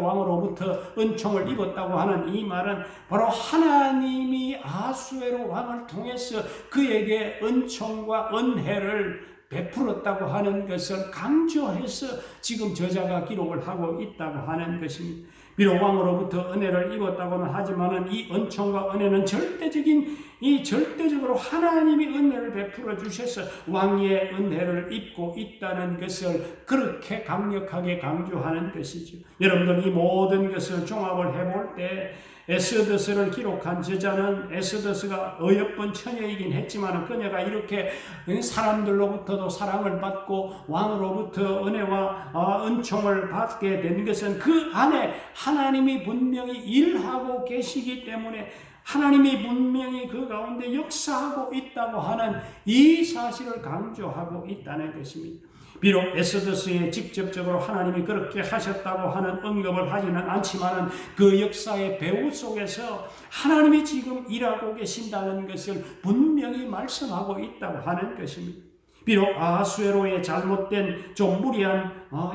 왕으로부터 은총을 입었다고 하는 이 말은 바로 하나님이 아하수에로 왕을 통해서 그에게 은총과 은혜를 베풀었다고 하는 것을 강조해서 지금 저자가 기록을 하고 있다고 하는 것입니다. 비록 왕으로부터 은혜를 입었다고는 하지만은 이 은총과 은혜는 절대적으로 하나님이 은혜를 베풀어 주셔서 왕의 은혜를 입고 있다는 것을 그렇게 강력하게 강조하는 것이죠. 여러분들, 이 모든 것을 종합을 해볼 때 에스더서를 기록한 저자는 에스더서가 어여쁜 처녀이긴 했지만 그녀가 이렇게 사람들로부터도 사랑을 받고 왕으로부터 은혜와 은총을 받게 된 것은 그 안에 하나님이 분명히 일하고 계시기 때문에 하나님이 분명히 그 가운데 역사하고 있다고 하는 이 사실을 강조하고 있다는 것입니다. 비록 에스더서에 직접적으로 하나님이 그렇게 하셨다고 하는 언급을 하지는 않지만 그 역사의 배후 속에서 하나님이 지금 일하고 계신다는 것을 분명히 말씀하고 있다고 하는 것입니다. 비록 아하수에로의 잘못된 좀 무리한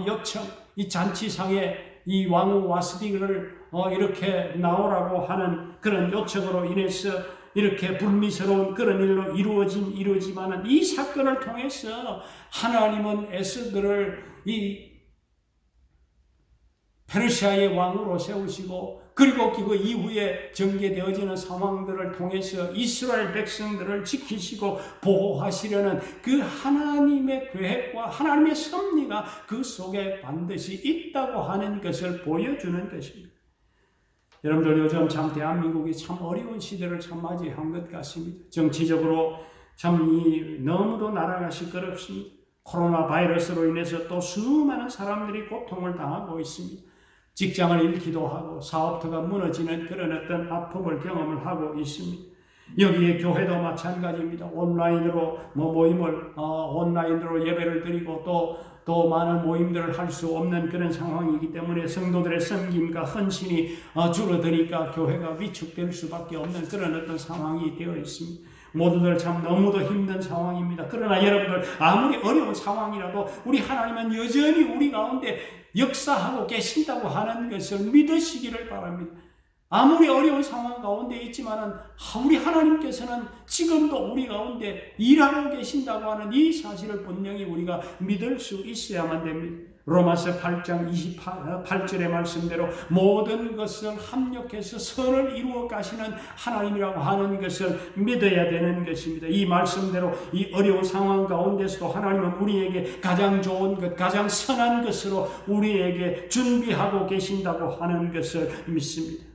요청, 이 잔치상에 이 왕후 와스디를 이렇게 나오라고 하는 그런 요청으로 인해서 이렇게 불미스러운 그런 일로 이루어지만은 이 사건을 통해서 하나님은 에스더를 이 페르시아의 왕으로 세우시고, 그리고 그 이후에 전개되어지는 상황들을 통해서 이스라엘 백성들을 지키시고 보호하시려는 그 하나님의 계획과 하나님의 섭리가 그 속에 반드시 있다고 하는 것을 보여주는 것입니다. 여러분들, 요즘 참 대한민국이 참 어려운 시대를 참 맞이한 것 같습니다. 정치적으로 참 너무도 나라가 시끄럽습니다. 코로나 바이러스로 인해서 또 수많은 사람들이 고통을 당하고 있습니다. 직장을 잃기도 하고 사업터가 무너지는 그런 어떤 아픔을 경험을 하고 있습니다. 여기에 교회도 마찬가지입니다. 온라인으로 모임을 온라인으로 예배를 드리고 또 많은 모임들을 할 수 없는 그런 상황이기 때문에 성도들의 섬김과 헌신이 줄어드니까 교회가 위축될 수밖에 없는 그런 어떤 상황이 되어 있습니다. 모두들 참 너무도 힘든 상황입니다. 그러나 여러분들, 아무리 어려운 상황이라도 우리 하나님은 여전히 우리 가운데 역사하고 계신다고 하는 것을 믿으시기를 바랍니다. 아무리 어려운 상황 가운데 있지만은 우리 하나님께서는 지금도 우리 가운데 일하고 계신다고 하는 이 사실을 분명히 우리가 믿을 수 있어야만 됩니다. 로마서 8장 28절의 말씀대로 모든 것을 합력해서 선을 이루어 가시는 하나님이라고 하는 것을 믿어야 되는 것입니다. 이 말씀대로 이 어려운 상황 가운데서도 하나님은 우리에게 가장 좋은 것, 가장 선한 것으로 우리에게 준비하고 계신다고 하는 것을 믿습니다.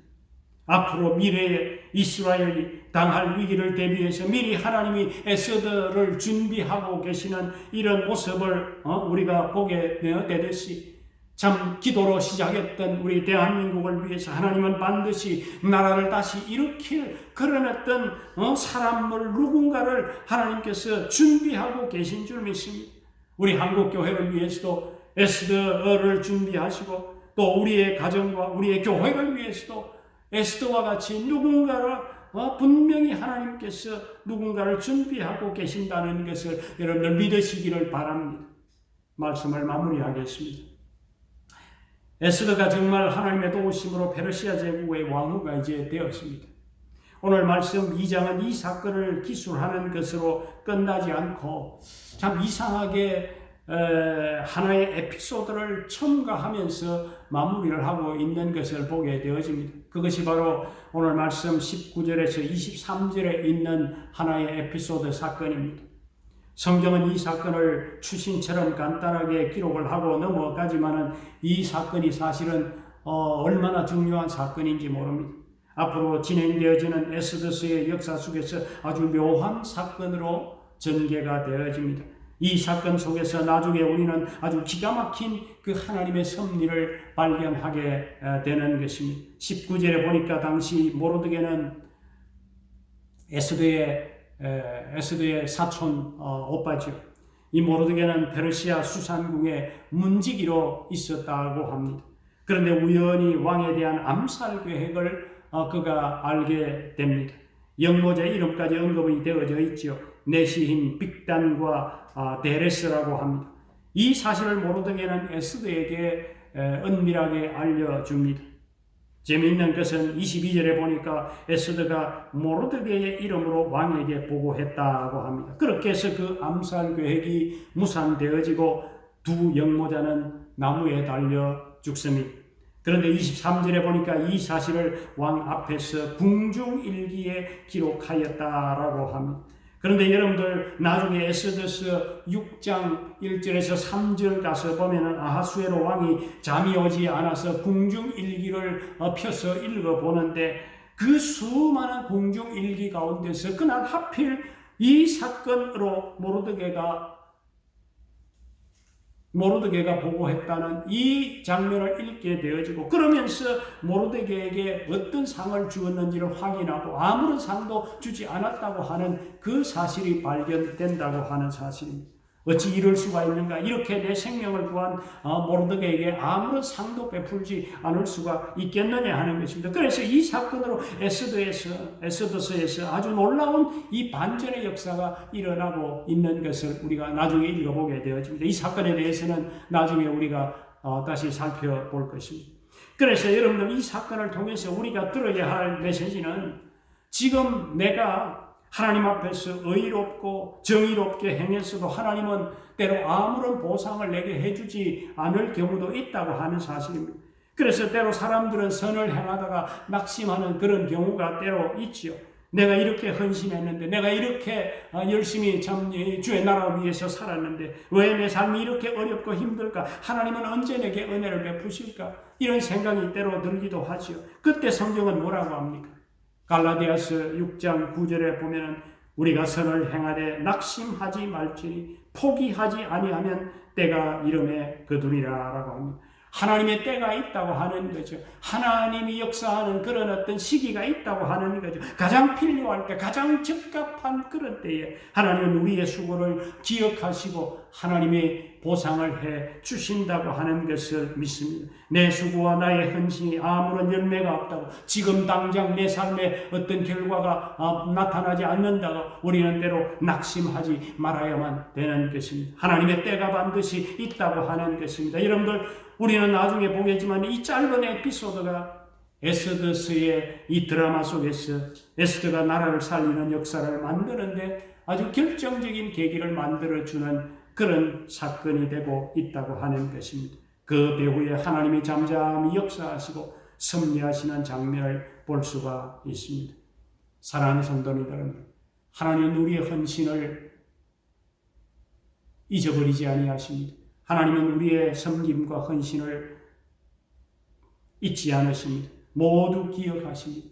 앞으로 미래에 이스라엘이 당할 위기를 대비해서 미리 하나님이 에스더를 준비하고 계시는 이런 모습을 우리가 보게 되듯이, 참 기도로 시작했던 우리 대한민국을 위해서 하나님은 반드시 나라를 다시 일으킬 그런 어떤 사람을, 누군가를 하나님께서 준비하고 계신 줄 믿습니다. 우리 한국교회를 위해서도 에스더를 준비하시고, 또 우리의 가정과 우리의 교회를 위해서도 에스더와 같이 누군가를 분명히 하나님께서 누군가를 준비하고 계신다는 것을 여러분들 믿으시기를 바랍니다. 말씀을 마무리하겠습니다. 에스더가 정말 하나님의 도우심으로 페르시아 제국의 왕후가 이제 되었습니다. 오늘 말씀 2장은 이 사건을 기술하는 것으로 끝나지 않고 참 이상하게 하나의 에피소드를 첨가하면서 마무리를 하고 있는 것을 보게 되어집니다. 그것이 바로 오늘 말씀 19절에서 23절에 있는 하나의 에피소드 사건입니다. 성경은 이 사건을 추신처럼 간단하게 기록을 하고 넘어가지만은 이 사건이 사실은 얼마나 중요한 사건인지 모릅니다. 앞으로 진행되어지는 에스더서의 역사 속에서 아주 묘한 사건으로 전개가 되어집니다. 이 사건 속에서 나중에 우리는 아주 기가 막힌 그 하나님의 섭리를 발견하게 되는 것입니다. 19절에 보니까 당시 모르드게는 에스더의 사촌 오빠죠. 이 모르드게는 페르시아 수산궁의 문지기로 있었다고 합니다. 그런데 우연히 왕에 대한 암살 계획을 그가 알게 됩니다. 영모자 이름까지 언급이 되어져 있죠. 네시힘, 빅단과 데레스라고 합니다. 이 사실을 모르드게는 에스더에게 은밀하게 알려줍니다. 재미있는 것은 22절에 보니까 에스더가 모르드게의 이름으로 왕에게 보고했다고 합니다. 그렇게 해서 그 암살 계획이 무산되어지고 두 영모자는 나무에 달려 죽습니다. 그런데 23절에 보니까 이 사실을 왕 앞에서 궁중일기에 기록하였다라고 합니다. 그런데 여러분들 나중에 에스더서 6장 1절에서 3절 가서 보면은 아하수에로 왕이 잠이 오지 않아서 궁중일기를 펴서 읽어보는데 그 수많은 궁중일기 가운데서 그날 하필 이 사건으로 모르드게가 보고했다는 이 장면을 읽게 되어지고, 그러면서 모르드게에게 어떤 상을 주었는지를 확인하고 아무런 상도 주지 않았다고 하는 그 사실이 발견된다고 하는 사실입니다. 어찌 이럴 수가 있는가? 이렇게 내 생명을 구한 모르드게에게 아무런 상도 베풀지 않을 수가 있겠느냐 하는 것입니다. 그래서 이 사건으로 에스더서에서 아주 놀라운 이 반전의 역사가 일어나고 있는 것을 우리가 나중에 읽어보게 되어집니다. 이 사건에 대해서는 나중에 우리가 다시 살펴볼 것입니다. 그래서 여러분들 이 사건을 통해서 우리가 들어야 할 메시지는 지금 내가 하나님 앞에서 의롭고 정의롭게 행했어도 하나님은 때로 아무런 보상을 내게 해주지 않을 경우도 있다고 하는 사실입니다. 그래서 때로 사람들은 선을 행하다가 낙심하는 그런 경우가 때로 있지요. 내가 이렇게 헌신했는데, 내가 이렇게 열심히 참 주의 나라를 위해서 살았는데 왜 내 삶이 이렇게 어렵고 힘들까? 하나님은 언제 내게 은혜를 베푸실까? 이런 생각이 때로 들기도 하지요. 그때 성경은 뭐라고 합니까? 갈라디아서 6장 9절에 보면은 우리가 선을 행하되 낙심하지 말지니 포기하지 아니하면 때가 이름에 거두리라라고 합니다. 하나님의 때가 있다고 하는 거죠. 하나님이 역사하는 그런 어떤 시기가 있다고 하는 거죠. 가장 필요할 때, 가장 적합한 그런 때에 하나님은 우리의 수고를 기억하시고 하나님의 보상을 해 주신다고 하는 것을 믿습니다. 내 수고와 나의 헌신이 아무런 열매가 없다고, 지금 당장 내 삶에 어떤 결과가 나타나지 않는다고 우리는 때로 낙심하지 말아야만 되는 것입니다. 하나님의 때가 반드시 있다고 하는 것입니다. 여러분들, 우리는 나중에 보겠지만 이 짧은 에피소드가 에스더서의 이 드라마 속에서 에스더가 나라를 살리는 역사를 만드는데 아주 결정적인 계기를 만들어주는 그런 사건이 되고 있다고 하는 것입니다. 그 배후에 하나님이 잠잠히 역사하시고 섭리하시는 장면을 볼 수가 있습니다. 사랑하는 성도님들은 하나님은 우리의 헌신을 잊어버리지 아니하십니다. 하나님은 우리의 섬김과 헌신을 잊지 않으십니다. 모두 기억하십니다.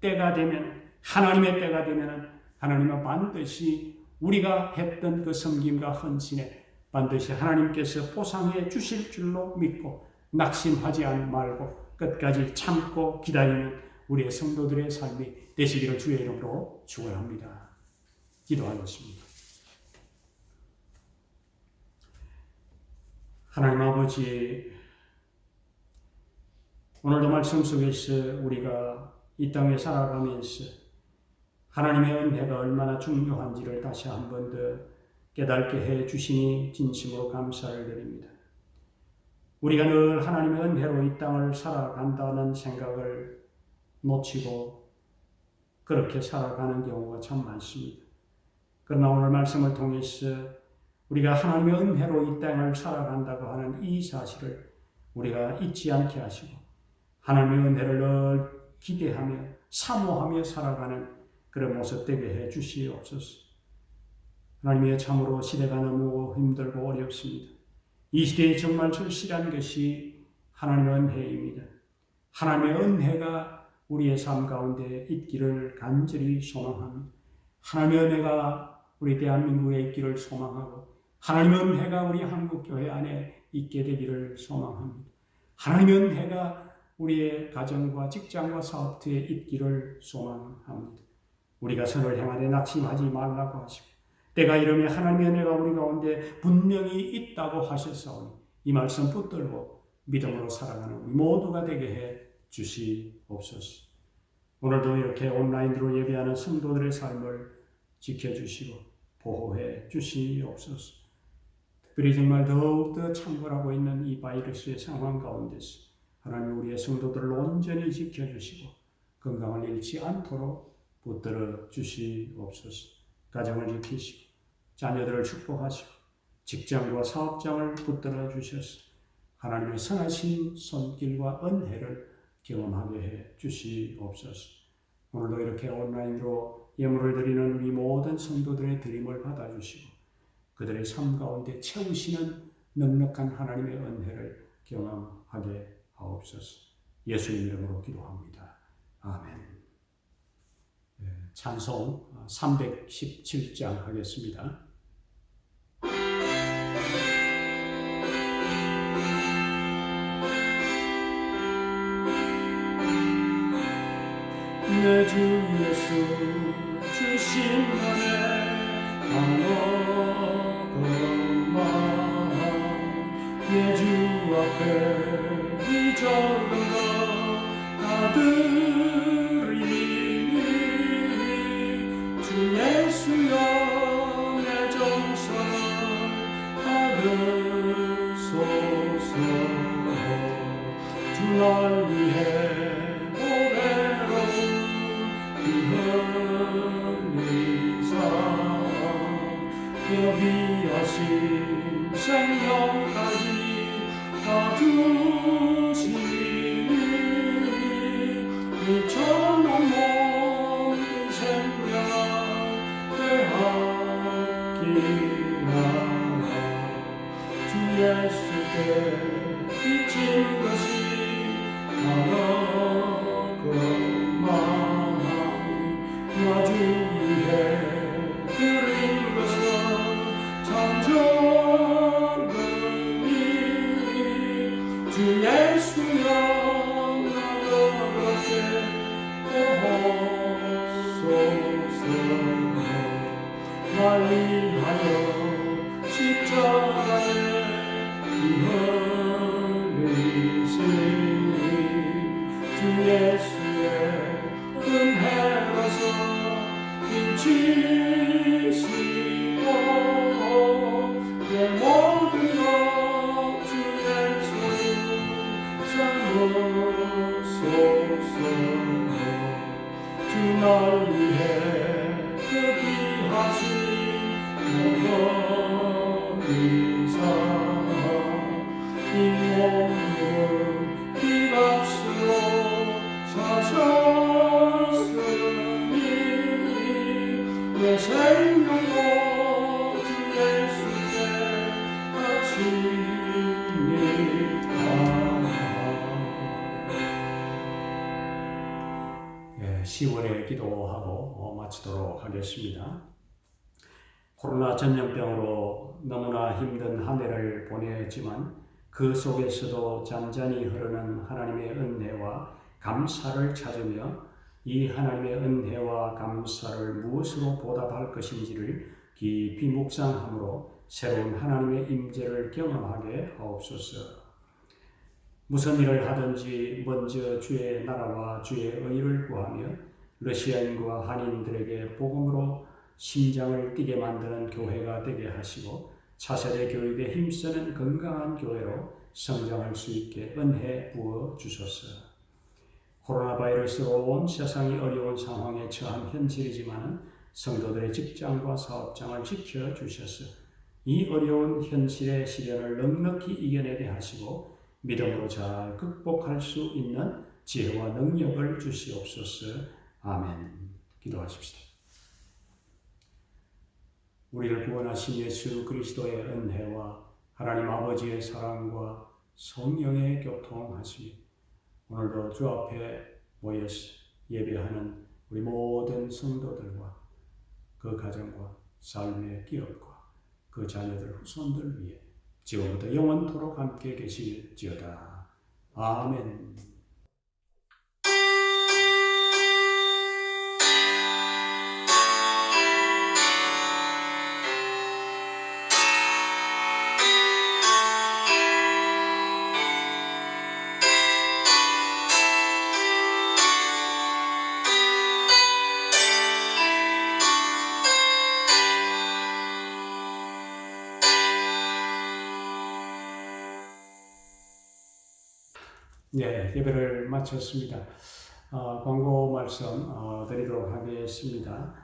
때가 되면, 하나님의 때가 되면 하나님은 반드시 우리가 했던 그 섬김과 헌신에 반드시 하나님께서 보상해 주실 줄로 믿고 낙심하지 말고 끝까지 참고 기다리는 우리의 성도들의 삶이 되시기를 주의 이름으로 축원합니다. 기도하겠습니다. 하나님 아버지, 오늘도 말씀 속에서 우리가 이 땅에 살아가면서 하나님의 은혜가 얼마나 중요한지를 다시 한 번 더 깨닫게 해 주시니 진심으로 감사를 드립니다. 우리가 늘 하나님의 은혜로 이 땅을 살아간다는 생각을 놓치고 그렇게 살아가는 경우가 참 많습니다. 그러나 오늘 말씀을 통해서 우리가 하나님의 은혜로 이 땅을 살아간다고 하는 이 사실을 우리가 잊지 않게 하시고 하나님의 은혜를 늘 기대하며 사모하며 살아가는 그런 모습 되게 해 주시옵소서. 하나님의 참으로 시대가 너무 힘들고 어렵습니다. 이 시대에 정말 절실한 것이 하나님의 은혜입니다. 하나님의 은혜가 우리의 삶 가운데 있기를 간절히 소망합니다. 하나님의 은혜가 우리 대한민국에 있기를 소망하고 하나님의 은혜가 우리 한국교회 안에 있게 되기를 소망합니다. 하나님의 은혜가 우리의 가정과 직장과 사업터에 있기를 소망합니다. 우리가 선을 행하되 낙심하지 말라고 하시고 때가 이르면 하나님의 은혜가 우리 가운데 분명히 있다고 하셨사오니 이 말씀 붙들고 믿음으로 살아가는 우리 모두가 되게 해 주시옵소서. 오늘도 이렇게 온라인으로 예배하는 성도들의 삶을 지켜주시고 보호해 주시옵소서. 특별히 정말 더욱더 창궐하고 있는 이 바이러스의 상황 가운데서 하나님 우리의 성도들을 온전히 지켜주시고 건강을 잃지 않도록 붙들어 주시옵소서. 가정을 지키시고 자녀들을 축복하시고 직장과 사업장을 붙들어 주셔서 하나님의 선하신 손길과 은혜를 경험하게 해 주시옵소서. 오늘도 이렇게 온라인으로 예물을 드리는 우리 모든 성도들의 드림을 받아주시고 그들의 삶 가운데 채우시는 넉넉한 하나님의 은혜를 경험하게 하옵소서. 예수의 이름으로 기도합니다. 아멘. 찬송 317장 하겠습니다. 내 주 예수 주신 은혜 내 주 앞에 이 작은 것 다 드리니 주 예수여 내 정성을 받으소서. 주 날 위해 보배로운 그 흘리사 여비하신 생명까지 다 주시니 이 천한 몸이 생명아 되었기나 주 예수께 비친 것이 바로 그 마음 나 주 위해 드린 것은 참전금이 주 예수여 나를 얻게 하옵소서. 날 위하여 십자가에 흘리신 주 예수의 은혜로서 인치시고 내 모든 것 주 예수 삼으소서. 주 날 위해 그 귀하신 어머니사 이 몸은 피값으로 사셨으니 내 생명도 주 예수께 바칩니다. 10월에 기도하고 마치도록 하겠습니다. 코로나 전염병으로 너무나 힘든 한 해를 보냈지만 그 속에서도 잔잔히 흐르는 하나님의 은혜와 감사를 찾으며 이 하나님의 은혜와 감사를 무엇으로 보답할 것인지를 깊이 묵상함으로 새로운 하나님의 임재를 경험하게 하옵소서. 무슨 일을 하든지 먼저 주의 나라와 주의 의를 구하며 러시아인과 한인들에게 복음으로 심장을 뛰게 만드는 교회가 되게 하시고 차세대 교육에 힘쓰는 건강한 교회로 성장할 수 있게 은혜 부어 주소서. 코로나 바이러스로 온 세상이 어려운 상황에 처한 현실이지만 성도들의 직장과 사업장을 지켜주셔서 이 어려운 현실의 시련을 넉넉히 이겨내게 하시고 믿음으로 잘 극복할 수 있는 지혜와 능력을 주시옵소서. 아멘. 기도하십시다. 우리를 구원하신 예수 그리스도의 은혜와 하나님 아버지의 사랑과 성령의 교통하심이 오늘도 주 앞에 모여서 예배하는 우리 모든 성도들과 그 가정과 삶의 기업과 그 자녀들 후손들 위해 지금부터 영원토록 함께 계실지어다. 아멘. 네, 예배를 마쳤습니다. 광고 말씀 드리도록 하겠습니다.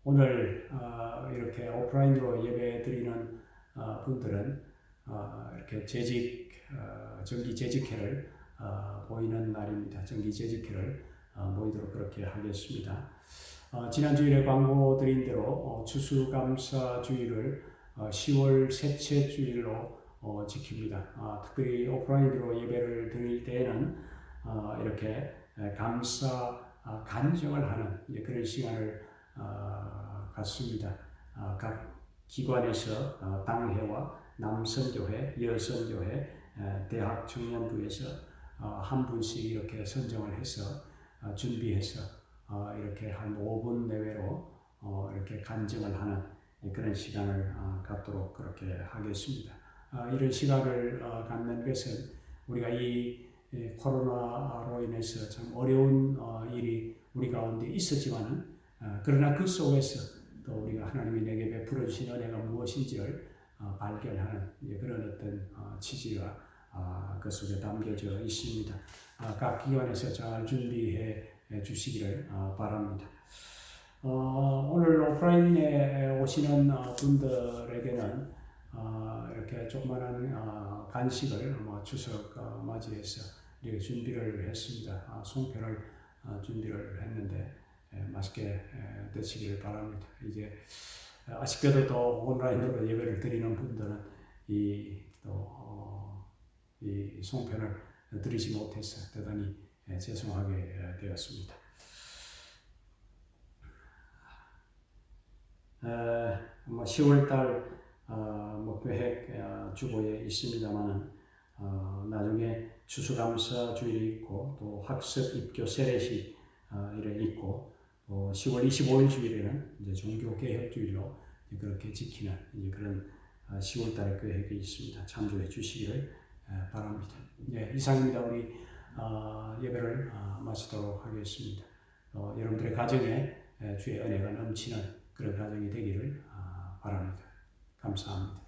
오늘 이렇게 오프라인으로 예배 드리는 분들은 이렇게 정기 재직회를 보이는 날입니다. 정기 재직회를 보이도록 그렇게 하겠습니다. 지난 주일에 광고 드린 대로 추수감사 주일을 10월 셋째 주일로 지킵니다. 특별히 오프라인으로 예배를 드릴 때에는 이렇게 감사 간증을 하는 그런 시간을 갖습니다. 각 기관에서 당회와 남선교회, 여선교회, 대학 청년부에서 한 분씩 이렇게 선정을 해서 준비해서 이렇게 한 5분 내외로 이렇게 간증을 하는 그런 시간을 갖도록 그렇게 하겠습니다. 이런 시간을 갖는 것은 우리가 이 코로나로 인해서 참 어려운 일이 우리 가운데 있었지만은 그러나 그 속에서 또 우리가 하나님이 내게 베풀어 주신 은혜가 무엇인지를 발견하는 그런 어떤 취지가 그 속에 담겨져 있습니다. 각 기관에서 잘 준비해 주시기를 바랍니다. 오늘 오프라인에 오시는 분들에게는 이렇게 조그마한 간식을 추석 맞이해서 이렇게 준비를 했습니다. 송편을 준비를 했는데 맛있게 드시기를 바랍니다. 이제 아쉽게도 또 온라인으로 예배를 드리는 분들은 이 송편을 드리지 못해서 대단히 죄송하게 되었습니다. 10월달 계획 주보에 있습니다만은 나중에 추수감사 주일이 있고 또 학습 입교 세례식 일에 있고 10월 25일 주일에는 이제 종교 개혁 주일로 그렇게 지키는 그런 10월달의 계획이 있습니다. 참조해 주시기를 바랍니다. 네, 이상입니다. 우리 예배를 마치도록 하겠습니다. 여러분들의 가정에 주의 은혜가 넘치는 그런 가정이 되기를 바랍니다. 감사합니다.